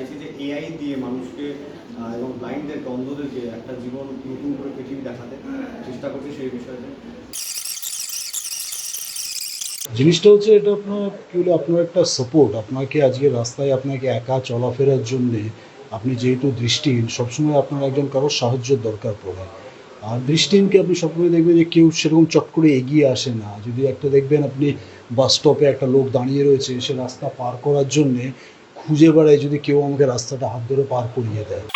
চাইছি যে এআই দিয়ে মানুষকে এবং ব্লাইন্ডদেরকে, অন্ধদেরকে একটা জীবন নতুন করে পৃথিবী দেখাতে চেষ্টা করছি সেই বিষয়ে। জিনিসটা হচ্ছে এটা আপনার কী হলো, আপনার একটা সাপোর্ট, আপনাকে আজকে রাস্তায় আপনাকে একা চলাফেরার জন্যে, আপনি যেহেতু দৃষ্টিহীন, সবসময় আপনার একজন কারোর সাহায্যের দরকার পড়ে। আর দৃষ্টিহীনকে আপনি সবসময় দেখবেন যে কেউ সেরকম চট করে এগিয়ে আসে না। যদি একটা দেখবেন আপনি বাস স্টপে একটা লোক দাঁড়িয়ে রয়েছে, সে রাস্তা পার করার জন্যে খুঁজে বেড়ায় যদি কেউ আমাকে রাস্তাটা হাত ধরে পার করিয়ে দেয়।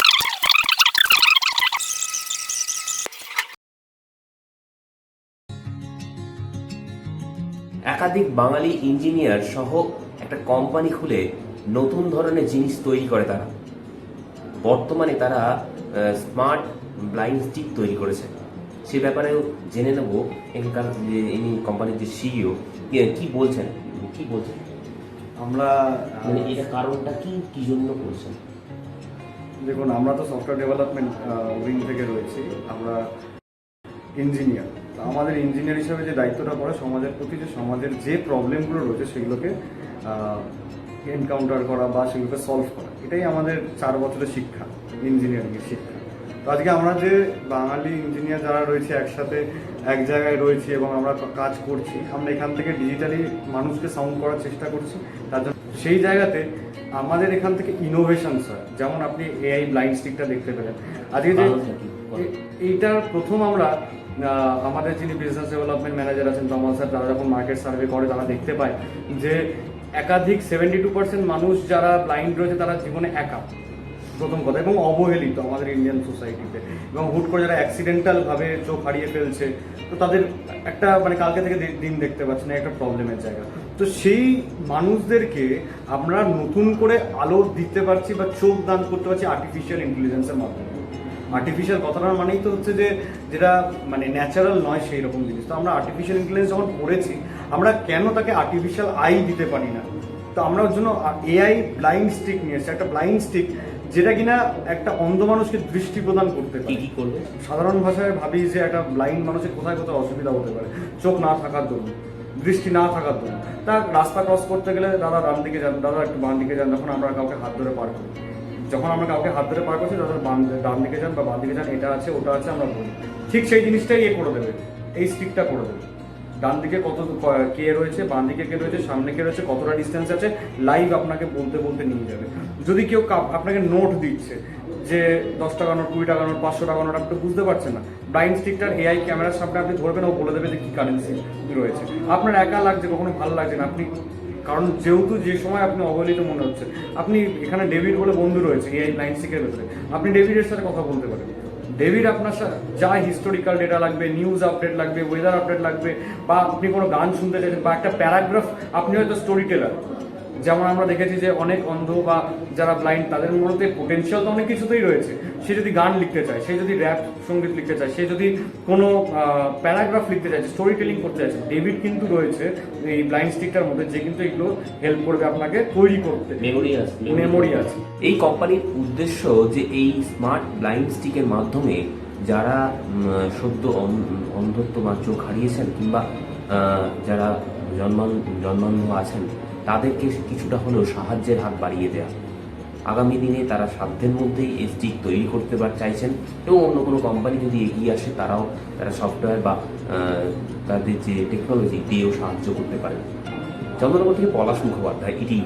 একাধিক বাঙালি ইঞ্জিনিয়ার সহ একটা কোম্পানি খুলে নতুন ধরনের জিনিস তৈরি করে তারা। বর্তমানে তারা স্মার্ট ব্লাইন্ড স্টিক তৈরি করেছে। সে ব্যাপারেও জেনে নেব এখানকার যে ইনি কোম্পানির যে সিইও কি বলছেন। আমরা মানে এটা কারণটা কি জন্য করছেন? দেখুন, আমরা তো সফটওয়্যার ডেভেলপমেন্ট উইং থেকে রয়েছি, আমরা ইঞ্জিনিয়ার। আমাদের ইঞ্জিনিয়ার হিসেবে যে দায়িত্বটা পড়ে সমাজের প্রতি, যে সমাজের যে প্রবলেমগুলো রয়েছে সেগুলোকে এনকাউন্টার করা বা সেগুলোকে সলভ করা, এটাই আমাদের 4 বছরের শিক্ষা, ইঞ্জিনিয়ারিংয়ের শিক্ষা। তো আজকে আমরা যে বাঙালি ইঞ্জিনিয়ার যারা রয়েছে একসাথে এক জায়গায় রয়েছি এবং আমরা কাজ করছি, আমরা এখান থেকে ডিজিটালি মানুষকে সাউন্ড করার চেষ্টা করছি। তার জন্য সেই জায়গাতে আমাদের এখান থেকে ইনোভেশনস হয়। যেমন আপনি এআই ব্লাইন্ড স্টিকটা দেখতে পেলেন আজকে, যে এইটার প্রথম আমরা আমাদের যিনি বিজনেস ডেভেলপমেন্ট ম্যানেজার আছেন তমাল স্যার, তারা যখন মার্কেট সার্ভে করে তারা দেখতে পায় যে একাধিক 72% মানুষ যারা ব্লাইন্ড রয়েছে তারা জীবনে একা, প্রথম কথা, এবং অবহেলিত আমাদের ইন্ডিয়ান সোসাইটিতে। এবং হুট করে যারা অ্যাক্সিডেন্টালভাবে চোখ হারিয়ে ফেলছে, তো তাদের একটা মানে কালকে থেকে দিন দেখতে পাচ্ছে না, একটা প্রবলেমের জায়গা। তো সেই মানুষদেরকে আমরা নতুন করে আলো দিতে পারছি বা চোখ দান করতে পারছি আর্টিফিশিয়াল ইন্টেলিজেন্সের মাধ্যমে। আর্টিফিশিয়াল কথাটার মানেই তো হচ্ছে যে যেটা মানে ন্যাচারাল নয় সেই রকম জিনিস। তো আমরা আর্টিফিশিয়াল ইন্টেলিজেন্স যখন পড়েছি, আমরা কেন তাকে আর্টিফিশিয়াল আই দিতে পারি না? তো আমরা ওর জন্য এআই ব্লাইন্ড স্টিক নিয়ে এসেছি, একটা ব্লাইন্ড স্টিক যেটা কিনা একটা অন্ধ মানুষকে দৃষ্টি প্রদান করতে পারে। কি করবে? সাধারণ ভাষায় ভাবি যে একটা ব্লাইন্ড মানুষের কোথায় কোথায় অসুবিধা হতে পারে, চোখ না থাকার জন্য, দৃষ্টি না থাকার জন্য। তা রাস্তা ক্রস করতে গেলে দাদা ডান দিকে যান, দাদা একটু বাম দিকে যান, যখন আমরা কাউকে হাত ধরে পার করি, যখন আমরা কাউকে হাত ধরে পার করছি দাদা ডান দিকে যান বা বাম দিকে যান, এটা আছে ওটা আছে আমরা বলি, ঠিক সেই জিনিসটাই করে দেবে, এই স্টিকটা করে দেবে। ডান দিকে কত কে রয়েছে, বাম দিকে কে রয়েছে, সামনে কে রয়েছে, কতটা ডিস্টেন্স আছে, লাইভ আপনাকে বলতে বলতে নিয়ে যাবে। যদি কেউ আপনাকে নোট দিচ্ছে যে 10 টাকা নোট, 20 টাকা নোট, 500 টাকা নোট, আপনি তো বুঝতে পারছেন না, ব্লাইন্ড স্টিকটার এআই ক্যামেরার সামনে আপনি ধরবেন, ও বলে দেবে যে কি কারেন্সি রয়েছে। আপনার একা লাগছে, কখনো ভালো লাগছে না, আপনি কারণ যেহেতু যে সময় আপনি অবহেলিত মনে হচ্ছে, আপনি এখানে ডেভিড বলে বন্ধু রয়েছে এআই ব্লাইন্ড স্টিকের ভেতরে, আপনি ডেভিডের সাথে কথা বলতে পারেন। ডেভিড আপনার যা হিস্টোরিক্যাল ডেটা লাগবে, নিউজ আপডেট লাগবে, ওয়েদার আপডেট লাগবে, বা আপনি কোনো গান শুনতে চাইছেন, বা একটা প্যারাগ্রাফ, আপনি হয়তো স্টোরি টেলার, যেমন আমরা দেখেছি যে অনেক অন্ধ বা যারা ব্লাইন্ড তাদের মধ্যে পোটেনশিয়াল তো অনেক কিছুতেই রয়েছে। সে যদি গান লিখতে চায়, সে যদি র্যাপ সঙ্গীত লিখতে চায়, সে যদি কোনো প্যারাগ্রাফ লিখতে চাইছে, স্টোরি টেলিং করতে চাইছে, ডেভিড কিন্তু রয়েছে এই ব্লাইন্ড স্টিকটার মধ্যে, যে কিন্তু এগুলো হেল্প করবে আপনাকে তৈরি করতে। মেমোরি আছে। এই কোম্পানির উদ্দেশ্য যে এই স্মার্ট ব্লাইন্ড স্টিকের মাধ্যমে যারা সদ্য অন্ধত্ব বা চোখ হারিয়েছেন কিংবা যারা জন্মান্ধ আছেন, তাদেরকে কিছুটা হলেও সাহায্যের হাত বাড়িয়ে দেওয়া। আগামী দিনে তারা সাধ্যের মধ্যেই এই স্টিক তৈরি করতে চাইছেন, এবং অন্য কোনো কোম্পানি যদি এগিয়ে আসে তারা সফটওয়্যার বা তাদের যে টেকনোলজি দিয়েও সাহায্য করতে পারে। চন্দ্রনগর থেকে পলাশ মুখোপাধ্যায়, ইটি।